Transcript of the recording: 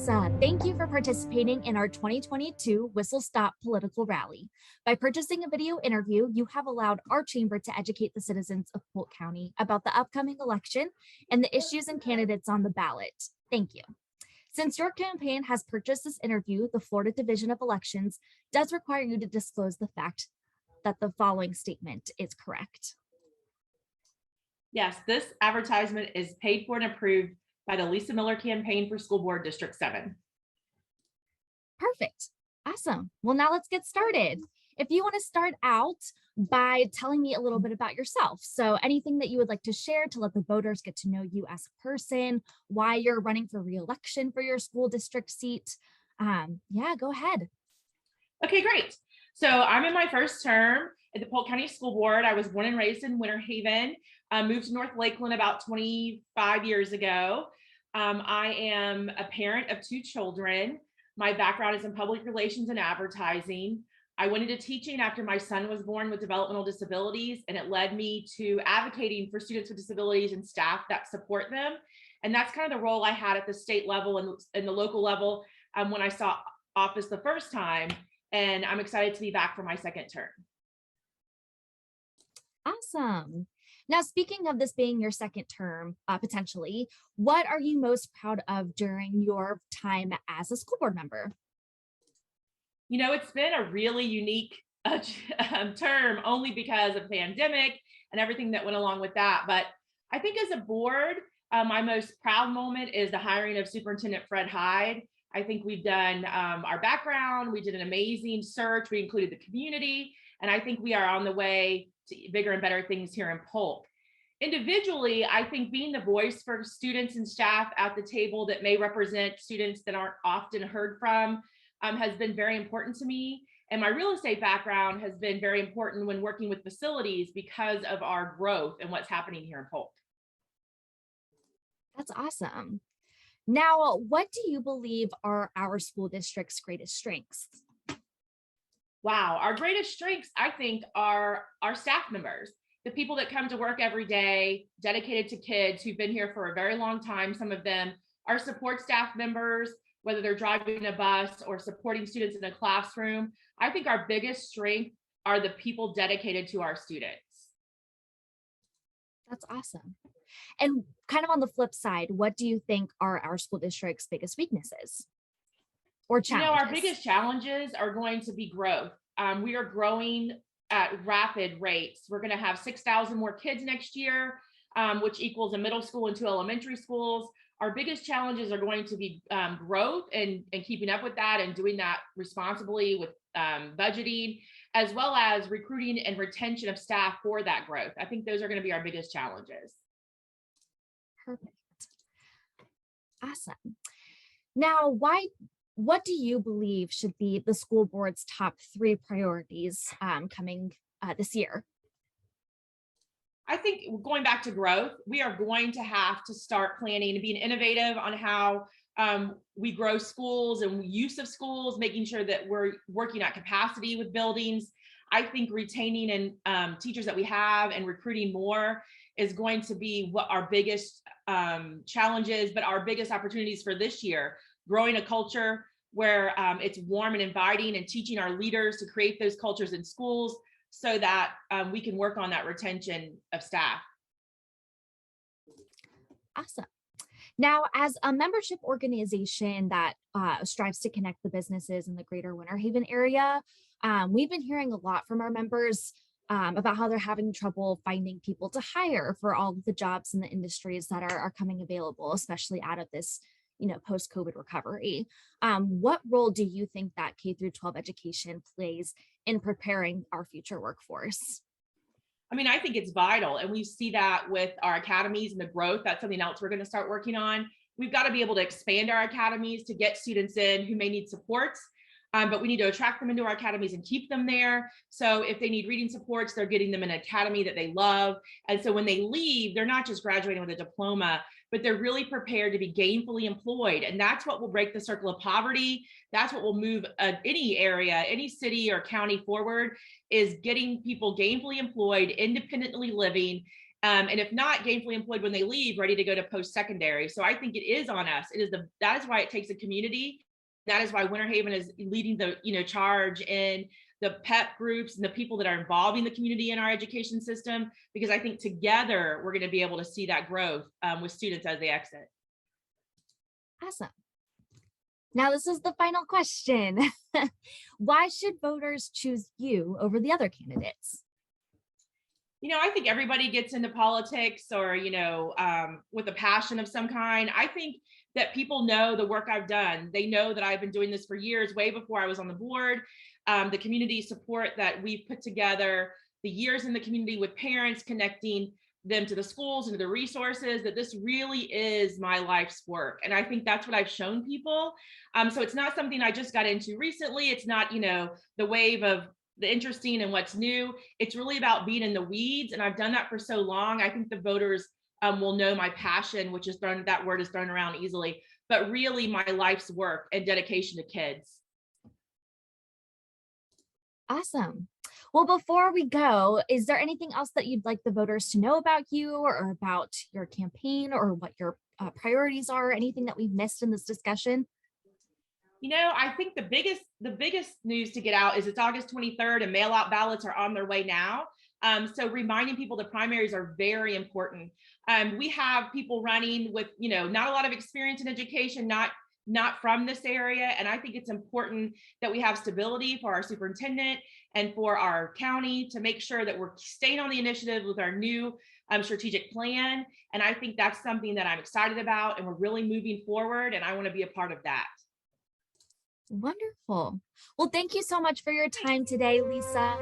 Lisa, thank you for participating in our 2022 WhistleStop political rally. By purchasing a video interview, you have allowed our chamber to educate the citizens of Polk County about the upcoming election and the issues and candidates on the ballot. Thank you. Since your campaign has purchased this interview, the Florida Division of Elections does require you to disclose the fact that the following statement is correct. Yes, this advertisement is paid for and approved by the Lisa Miller Campaign for School Board District 7. Perfect. Awesome. Well, now let's get started. If you want to start out by telling me a little bit about yourself. So anything that you would like to share to let the voters get to know you as a person, why you're running for re-election for your school district seat. Yeah, go ahead. Okay, great. So I'm in my first term at the Polk County School Board. I was born and raised in Winter Haven, moved to North Lakeland about 25 years ago. I am a parent of 2 children. My background is in public relations and advertising. I went into teaching after my son was born with developmental disabilities, and it led me to advocating for students with disabilities and staff that support them. And that's kind of the role I had at the state level and the local level when I saw office the first time. And I'm excited to be back for my second term. Awesome. Now, speaking of this being your second term, potentially, what are you most proud of during your time as a school board member? You know, it's been a really unique term only because of the pandemic and everything that went along with that. But I think as a board, my most proud moment is the hiring of Superintendent Fred Hyde. I think we've done our background. We did an amazing search. We included the community. And I think we are on the way to bigger and better things here in Polk. Individually, I think being the voice for students and staff at the table that may represent students that aren't often heard from has been very important to me. And my real estate background has been very important when working with facilities because of our growth and what's happening here in Polk. That's awesome. Now, what do you believe are our school district's greatest strengths? Wow, our greatest strengths, I think, are our staff members, the people that come to work every day, dedicated to kids who've been here for a very long time. Some of them are support staff members, whether they're driving a bus or supporting students in a classroom. I think our biggest strength are the people dedicated to our students. That's awesome. And kind of on the flip side, what do you think are our school district's biggest weaknesses or challenges? You know, our biggest challenges are going to be growth. We are growing at rapid rates. We're going to have 6,000 more kids next year, which equals a middle school and 2 elementary schools. Our biggest challenges are going to be growth and keeping up with that and doing that responsibly with budgeting, as well as recruiting and retention of staff for that growth. I think those are going to be our biggest challenges. Perfect. Awesome. Now, what do you believe should be the school board's top 3 priorities coming this year? I think going back to growth, we are going to have to start planning and being innovative on how we grow schools and use of schools, making sure that we're working at capacity with buildings. I think retaining and teachers that we have and recruiting more is going to be what our biggest challenges, but our biggest opportunities for this year. Growing a culture where it's warm and inviting and teaching our leaders to create those cultures in schools so that we can work on that retention of staff. Awesome. Now, as a membership organization that strives to connect the businesses in the greater Winter Haven area, we've been hearing a lot from our members about how they're having trouble finding people to hire for all of the jobs in the industries that are coming available, especially out of this, post-COVID recovery. What role do you think that K through 12 education plays in preparing our future workforce? I mean, I think it's vital. And we see that with our academies and the growth. That's something else we're going to start working on. We've got to be able to expand our academies to get students in who may need supports. But we need to attract them into our academies and keep them there. So if they need reading supports, they're getting them in an academy that they love. And so when they leave, they're not just graduating with a diploma, but they're really prepared to be gainfully employed. And that's what will break the circle of poverty. That's what will move any area, any city or county forward, is getting people gainfully employed, independently living, And if not, gainfully employed when they leave, ready to go to post-secondary. So I think it is on us. That is why it takes a community. That is why Winter Haven is leading the charge in the PEP groups and the people that are involving the community in our education system, because I think together we're going to be able to see that growth with students as they exit. Awesome. Now, this is the final question. Why should voters choose you over the other candidates? I think everybody gets into politics or, with a passion of some kind. I think that people know the work I've done. They know that I've been doing this for years, way before I was on the board. The community support that we've put together, the years in the community with parents, connecting them to the schools and to the resources, that this really is my life's work. And I think that's what I've shown people. So it's not something I just got into recently. It's not, the wave of the interesting and what's new. It's really about being in the weeds. And I've done that for so long. I think the voters will know my passion, which is that word is thrown around easily, but really my life's work and dedication to kids. Awesome. Well, before we go, is there anything else that you'd like the voters to know about you or about your campaign or what your priorities are? Anything that we've missed in this discussion? I think the biggest news to get out is it's August 23rd and mail out ballots are on their way now. So reminding people the primaries are very important. We have people running with, not a lot of experience in education, not from this area. And I think it's important that we have stability for our superintendent and for our county to make sure that we're staying on the initiative with our new strategic plan. And I think that's something that I'm excited about, and we're really moving forward. And I want to be a part of that. Wonderful. Well, thank you so much for your time today, Lisa.